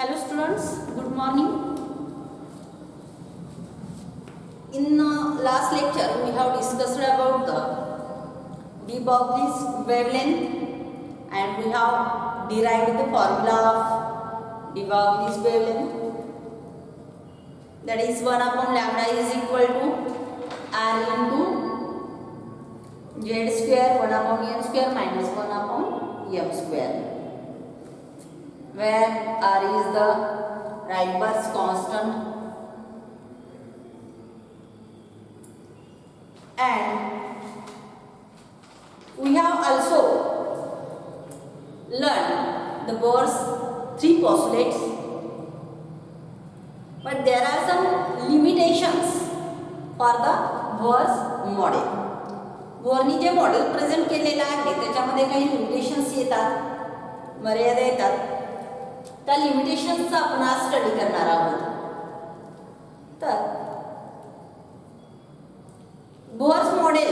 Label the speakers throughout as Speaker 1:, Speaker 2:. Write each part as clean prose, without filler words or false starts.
Speaker 1: Hello students, good morning. In last lecture we have discussed about the De-Broglie's wavelength and we have derived the formula of De-Broglie's wavelength, that is 1 upon lambda is equal to r into z square 1 upon n square minus 1 upon m square, where r is the Rydberg's constant and we have also learned the Bohr's three postulates, but there are some limitations for the Bohr's model. बोरनी जे model present केलेलं आहे त्याच्यामध्ये काही limitations येतात, मर्यादा येतात. त्या लिमिटेशन्सचा आपण आज स्टडी करणार आहोत. तर Bohr's model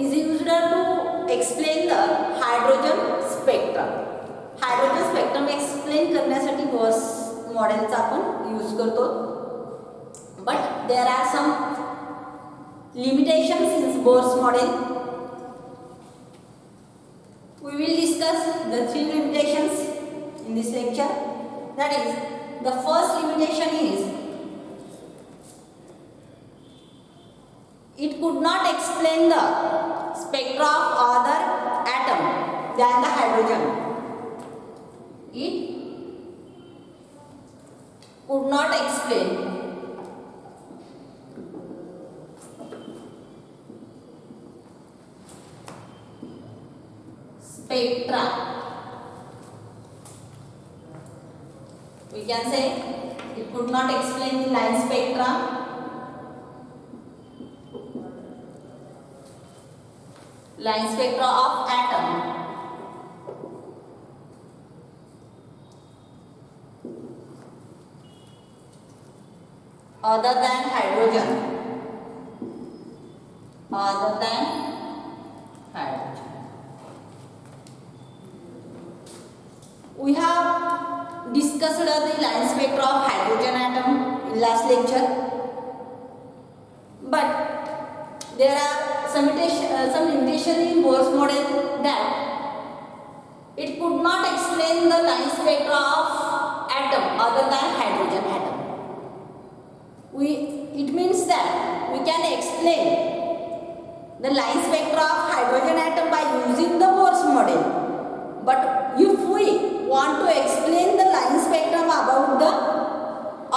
Speaker 1: is used to explain the hydrogen spectrum. Hydrogen spectrum explain करण्यासाठी बोर्स मॉडेलचा आपण यूज करतो. But there are some limitations in Bohr's model. We will discuss the three limitations in this lecture. That is, the first limitation is it could not explain the spectra of other atom than the hydrogen. It could not explain spectra. We can say it could not explain the line spectra, of atom other than hydrogen. We have discussed the line spectra of hydrogen atom in last lecture, but there are some limitation in Bohr's model that it could not explain the line spectra of atom other than hydrogen atom. It means that we can explain the line spectra of hydrogen atom by using the Bohr's model, but if we want to explain the line spectrum about the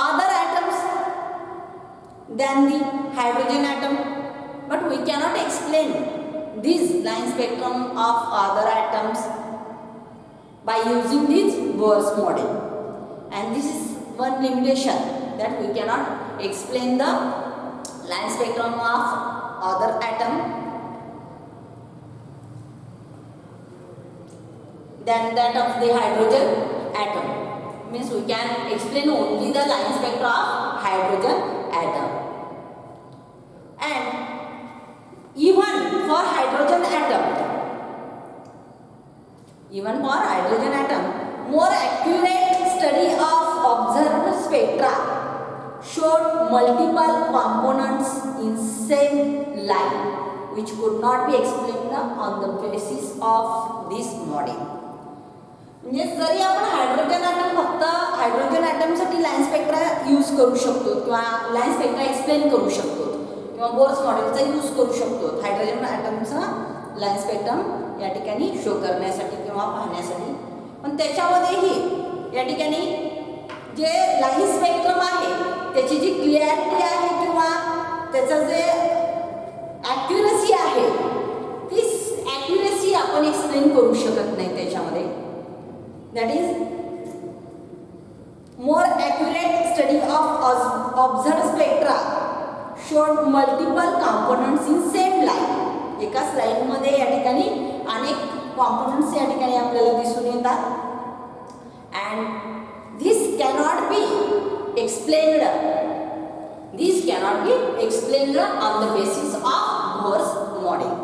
Speaker 1: other atoms than the hydrogen atom, but we cannot explain this line spectrum of other atoms by using this Bohr's model, and this is one limitation, that we cannot explain the line spectrum of other atom than that of the hydrogen atom. Means we can explain only the line spectra of hydrogen atom. And even for hydrogen atom, more accurate study of observed spectra showed multiple components in same line, which could not be explained on the basis of this model. म्हणजे जरी आपण फक्त hydrogen ॲटमसाठी line spectra use करू शकतो किंवा line spectra explain करू शकतो किंवा bourse मॉडेलचा यूज करू शकतो हायड्रोजन ॲटमचा लाईन स्पेक्ट्रम या ठिकाणी शो करण्यासाठी किंवा पाहण्यासाठी, पण त्याच्यामध्येही या ठिकाणी जे लाईन स्पेक्ट्रम आहे त्याची जी क्लिअरिटी आहे किंवा त्याचं जे ॲक्युरसी आहे ती ॲक्युरसी आपण एक्सप्लेन करू शकत नाही त्याच्यामध्ये. That is, more accurate study of observed spectra showed multiple components in same line. एकाच लाईन मध्ये या ठिकाणी अनेक कॉम्पोनंट्स या ठिकाणी आपल्याला दिसून येतात, and this cannot be explained on the basis of Bohr's model.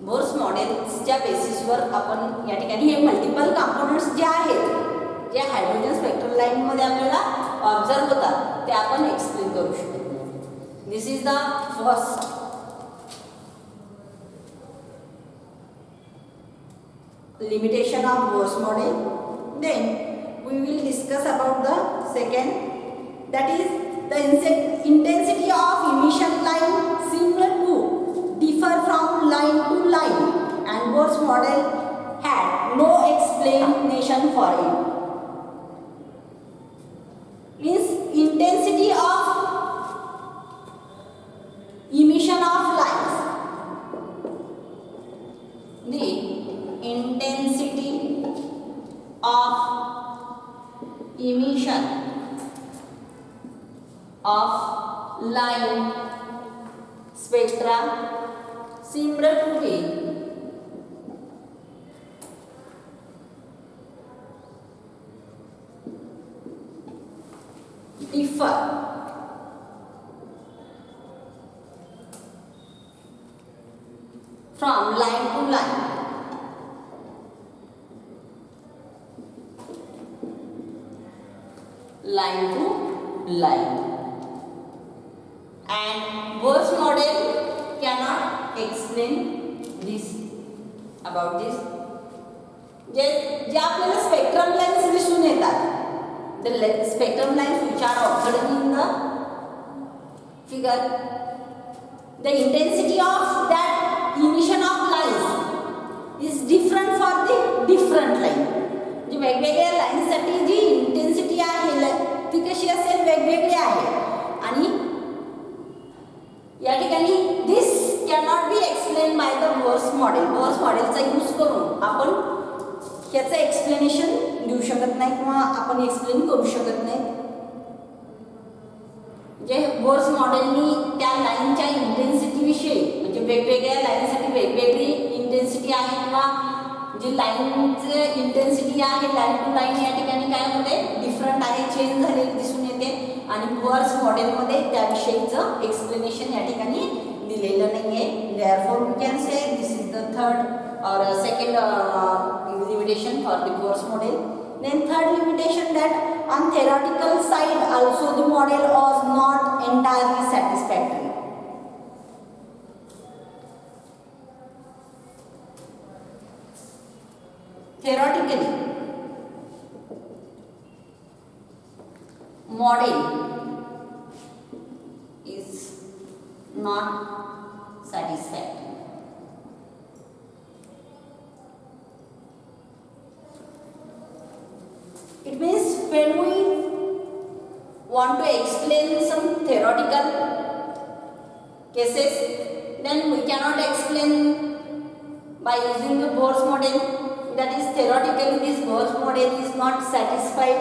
Speaker 1: Bohr's मॉडेलच्या बेसिसवर आपण या ठिकाणी हे मल्टिपल कंपोनेंट्स जे आहेत जे हायड्रोजन स्पेक्ट्रल लाईनमध्ये आपल्याला ऑब्झर्व होतात ते आपण एक्सप्लेन करू शकत नाही. This is the first limitation of Bohr's model. Then we will discuss about the second, that is the intensity of emission line similar to differ from line to line, and Bohr's model had no explanation for it. Means intensity of emission of lines, the intensity of emission of line spectra similar to the differ from line to line. Line to line, and Bohr's model cannot explain this about this. जे आपल्याला spectrum lines दिसून येतात, the spectrum lines which are observed in the figure, the intensity of that emission of lines is different for the different line. जी वेगवेगळ्या लाईनसाठी जी intensity आहे ती कशी असेल, वेगवेगळी आहे. आणि या ठिकाणी this cannot be explain by the Bohr's model. Bohr's मॉडेलचा यूज करून आपण ह्याचं एक्सप्लेनेशन देऊ शकत नाही किंवा आपण एक्सप्लेन करू शकत नाही. जे बोर्स मॉडेलनी त्या लाईनच्या इंटेन्सिटीविषयी, म्हणजे वेगवेगळ्या लाईनसाठी वेगवेगळी इंटेन्सिटी आहे किंवा जी लाईनचे इंटेन्सिटी आहे लाईन टू लाईन या ठिकाणी काय होते, डिफरंट आहे, चेंज झालेली दिसून येते. आणि बोर्स मॉडेलमध्ये त्याविषयीचं एक्सप्लेनेशन या ठिकाणी दिलेलं नाही आहे. Therefore we can say this is the third और second limitation for the Bohr's model. Then third limitation, that on theoretical side also the model was not entirely satisfactory. Theoretically, model is not satisfactory. It means when we want to explain some theoretical cases, then we cannot explain by using the Bohr's model. That is, theoretically this Bohr's model is not satisfied,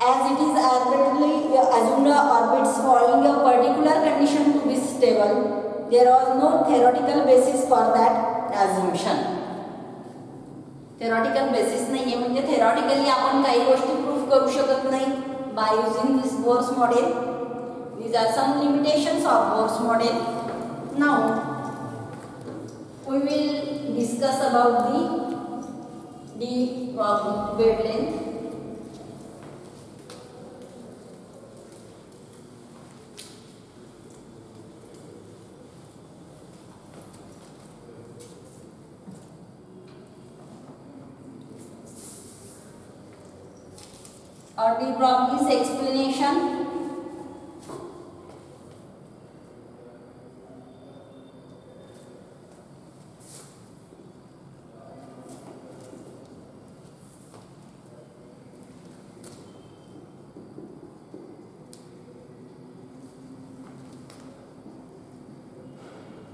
Speaker 1: as it is arbitrarily assumed orbits following a particular condition to be stable. There was no theoretical basis for that assumption. theoretical basis नाही आहे, म्हणजे theoretically आपण काही गोष्टी proof करू शकत नाही by using this Bohr's model. These are some limitations of Bohr's model. Now we will discuss about the De-Broglie wavelength. Or De-Broglie's explanation.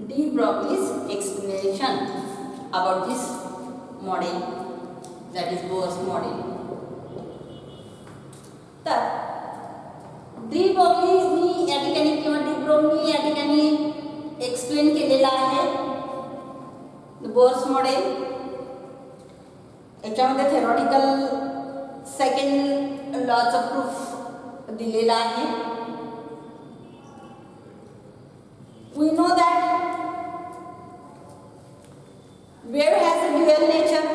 Speaker 1: De-Broglie's explanation about this model, that is Bohr's model. तर De-Broglie या ठिकाणी किंवा De-Broglie या ठिकाणी explain केलेला आहे Bohr's model. याच्यामध्ये theoretical second लॉचा प्रूफ दिलेला आहे. We know that wave has a dual nature.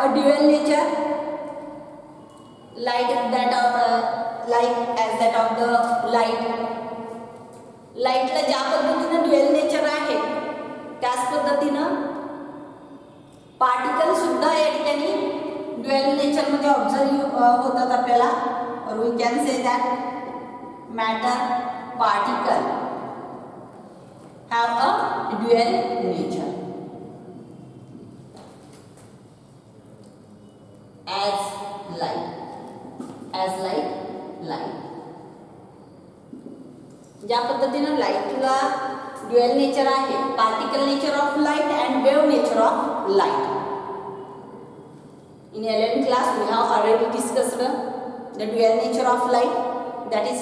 Speaker 1: a dual nature like that of the light. लाईटला ज्या पद्धतीने ड्युअल नेचर आहे त्याच पद्धतीनं पार्टिकल सुद्धा या ठिकाणी ड्युअल नेचर मध्ये ऑब्झर्व होतात आपल्याला. और we can say that matter particle have a dual nature as like light. ज्या पद्धतीने लाईटला ड्युअल नेचर आहे, particle nature of light and wave nature of light. In 11th class we have already discussed the dual nature of light, that is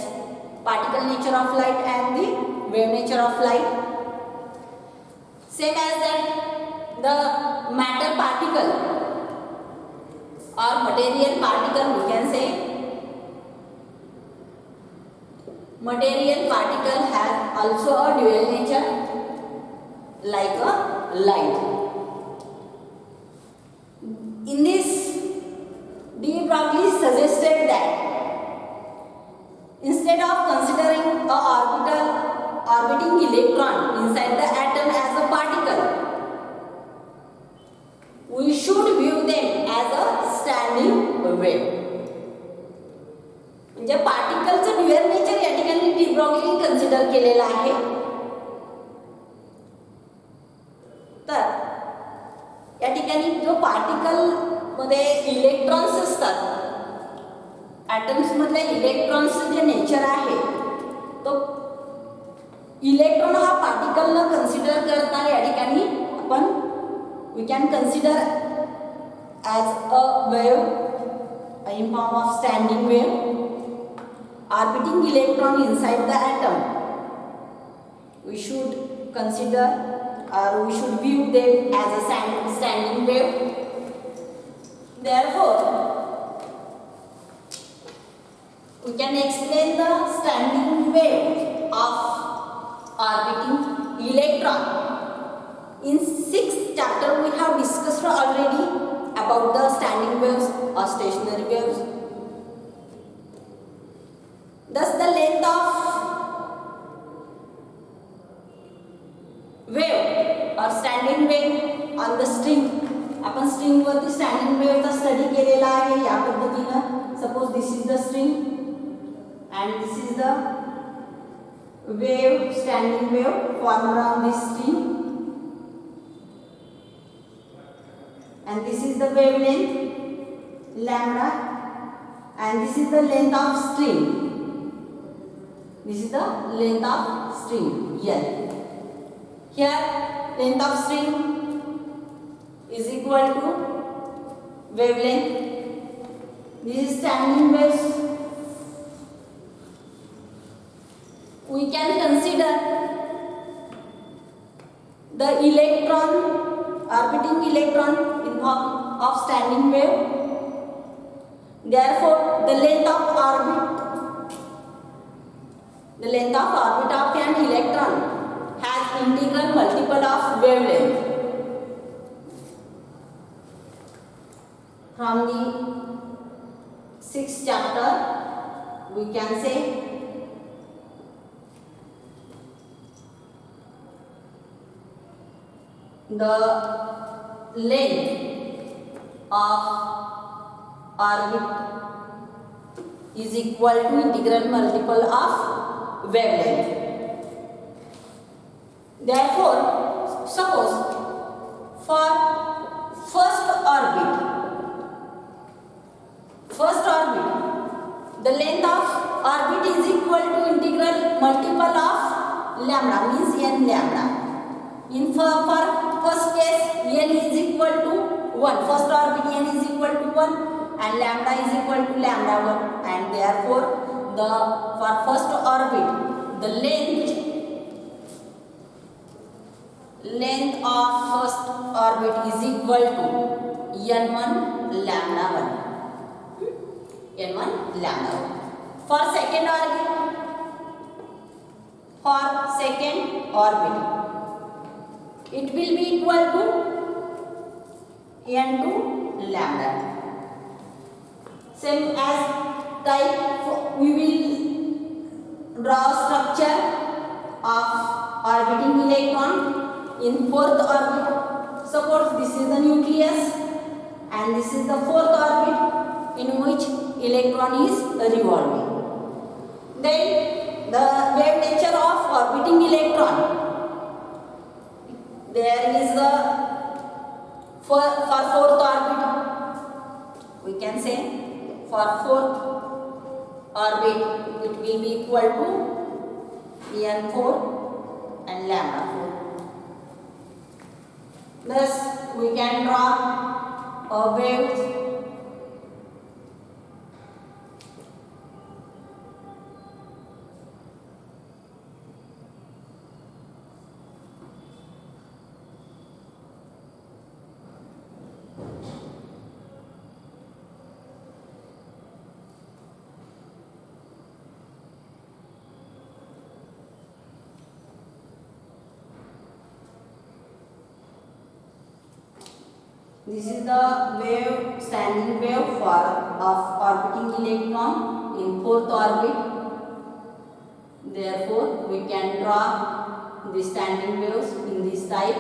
Speaker 1: particle nature of light and the wave nature of light. Same as that the matter particle or material particle, we can say material particle has also a dual nature like a light. In this, De-Broglie suggested that instead of considering a orbiting electron inside the atom as a particle, we should view them as a standing wave. म्हणजे पार्टिकलचं dual nature या ठिकाणी De-Broglie consider केलेलं आहे. तर या ठिकाणी जो particle मध्ये इलेक्ट्रॉन्स असतात, ॲटम्स मधले इलेक्ट्रॉन्सचं जे नेचर आहे तो इलेक्ट्रॉन हा पार्टिकलला कन्सिडर करता या ठिकाणी आपण we can consider as a wave in form of standing wave. Orbiting electron inside the atom, we should consider or we should view them as a standing wave. Therefore, we can explain the standing wave of orbiting electron. In 6th chapter we have discussed already about the standing waves or stationary waves. Thus the length of wave or standing wave on the string, आपण string वरती standing वेव्हचा study केलेला आहे या पद्धतीनं. Suppose this is the string and this is the wave, standing wave formed on this string, and this is the wavelength lambda, and this is the length of string. This is the length of string L. Here length of string is equal to wavelength. This is standing waves. We can consider the electron, orbiting electron in form of standing wave. Therefore, the length of orbit of an electron has integral multiple of wavelength. From the 6th chapter, we can say the length of orbit is equal to integral multiple of wavelength. Therefore, suppose for first orbit, the length of orbit is equal to integral multiple of lambda, means n lambda. In for first case, n is equal to 1. First orbit n is equal to 1 and lambda is equal to lambda 1, and therefore for first orbit the length of first orbit is equal to n1 lambda 1. n1 lambda 1. For second orbit, it will be equal to n to lambda. Same as type, we will draw structure of orbiting electron in fourth orbit. Suppose this is the nucleus and this is the fourth orbit in which electron is revolving. Then the wave nature of orbiting electron. There is the for fourth orbit, we can say for fourth orbit it will be equal to n4 and lambda 4. Thus we can draw a wave This is the wave, standing wave of orbiting electron in fourth orbit. Therefore, we can draw the standing waves in this type.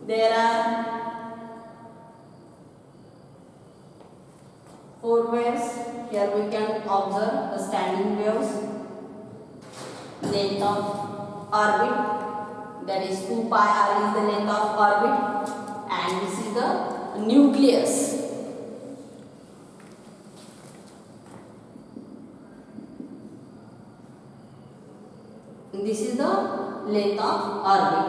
Speaker 1: There are 4 waves. Here we can observe the standing waves. Length of orbit, that is 2 pi r is the length of orbit, and this is the nucleus. This is the length of orbit.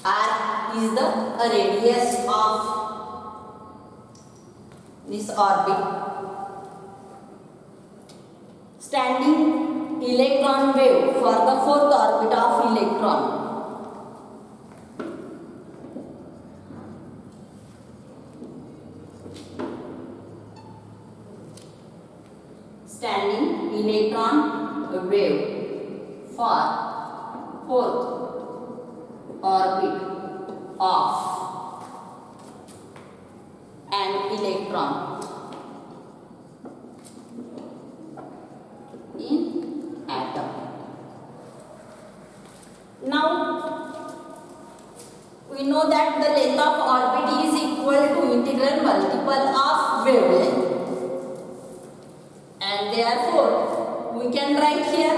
Speaker 1: R is the radius of this orbit. Standing electron wave for the fourth orbit of electron. Standing electron wave for fourth orbit of an electron in atom. Now we know that the length of orbit is equal to integral multiple of wavelength, and therefore we can write here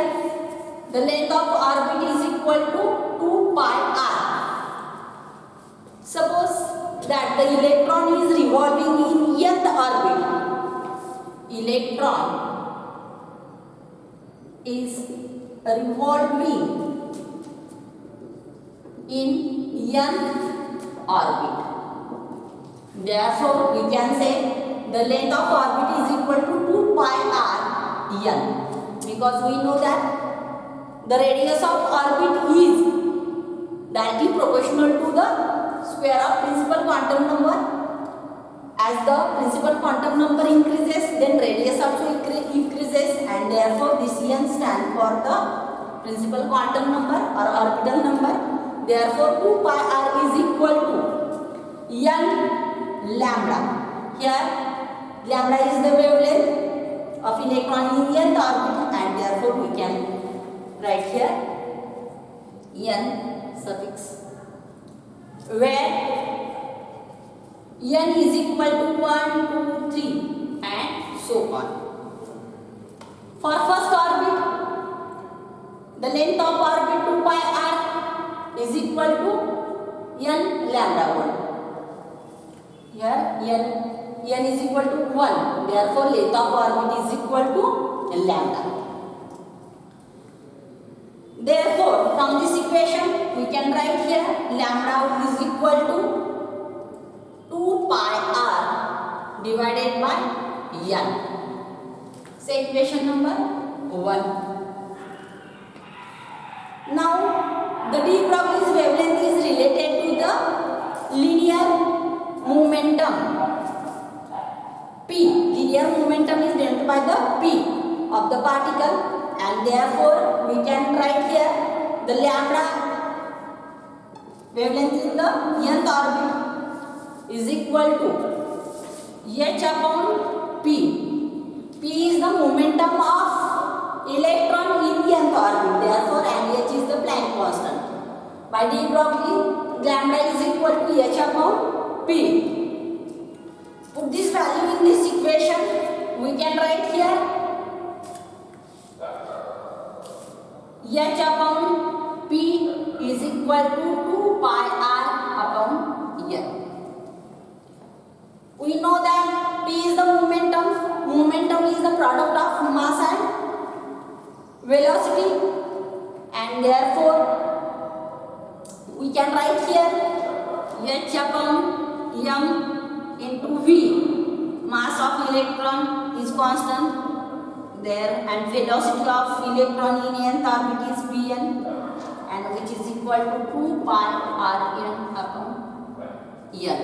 Speaker 1: the length of orbit is equal to 2 pi r. Suppose that the electron is revolving in nth orbit. Electron is revolving in nth orbit. Therefore, we can say the length of orbit is equal to 2 pi r n, because we know that the radius of orbit is directly proportional to the square of principal quantum number. As the principal quantum number increases, then radius also increases, and therefore this n stands for the principal quantum number or orbital number. Therefore 2 pi r is equal to n lambda. Here lambda is the wavelength of electron in nth orbit, and therefore we can write here n suffix, where n is equal to 1, 2, 3 and so on. For first orbit, the length of orbit 2 pi r is equal to n lambda 1. Here n is equal to 1, therefore length of orbit is equal to lambda. Therefore, from this equation we can write here lambda is equal to 2 pi r divided by n. Say equation number 1. Now the De-Broglie's wavelength is related to the linear momentum P. Linear momentum is denoted by the P of the particle, and therefore we can write here the lambda wavelength in the nth orbit is equal to h upon p. P is the momentum of electron in nth orbit, therefore h is the Planck constant. By De-Broglie, lambda is equal to h upon p. Put this value in this equation. We can write here h upon p is equal to 2 pi r upon n. We know that p is the momentum. Momentum is the product of mass and velocity, and therefore we can write here h upon m into v. Mass of electron is constant there, and velocity of electron in nth orbit is vn, and which is equal to 2 pi r n upon n.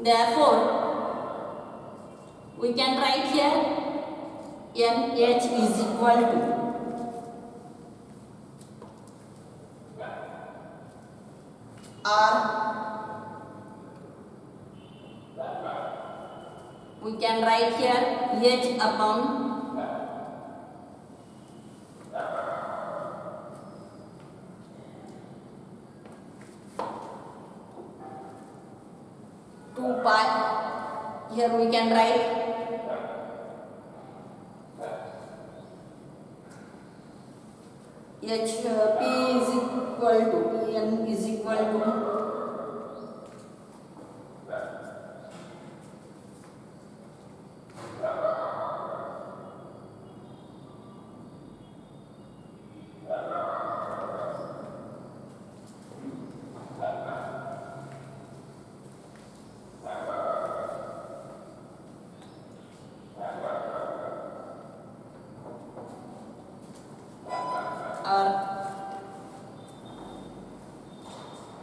Speaker 1: Therefore we can write here nh is equal to r. We can write here h upon 2 pi. Here we can write h p is equal to n is equal to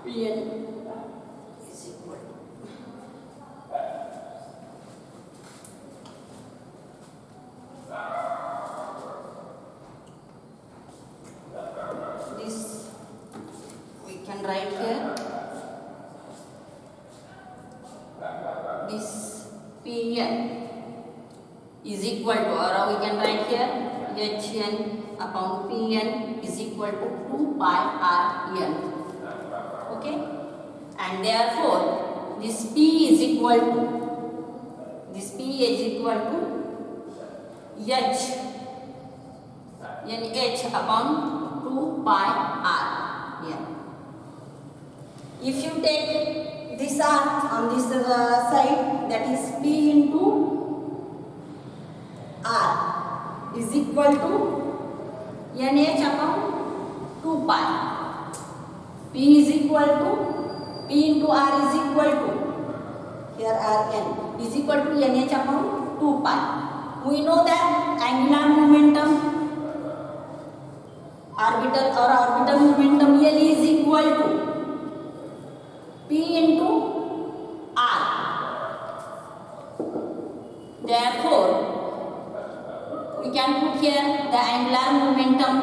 Speaker 1: Pn is equal to this. We can write here this Pn is equal to, or we can write here Hn upon Pn is equal to 2 pi r n. Okay, and therefore this P is equal to h nh upon 2 pi r n. If you take this r on this side, that is P into r is equal to nh upon 2 pi. P is equal to P into r is equal to, here Rn is equal to nh upon 2 pi. We know that angular momentum orbital momentum L is equal to P into r. Therefore we can put here the angular momentum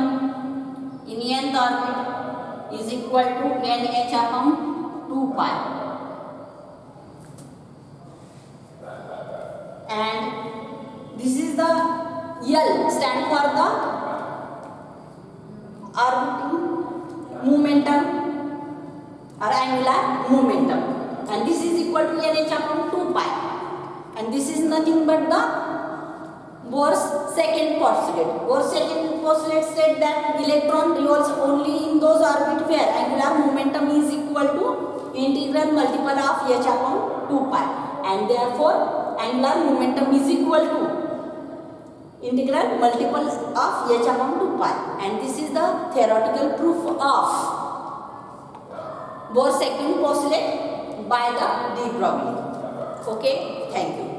Speaker 1: in nth orbit is equal to nh upon 2 pi, and this is the L stand for the orbiting momentum or angular momentum, and this is equal to nh upon 2 pi, and this is nothing but the Bohr's second postulate. Bohr's second postulate said that electron revolves only in those orbits where angular momentum is equal to integral multiple of h upon 2 pi, and therefore angular momentum is equal to integral multiple of h upon 2 pi, and this is the theoretical proof of Bohr's second postulate by the De-Broglie. Okay, thank you.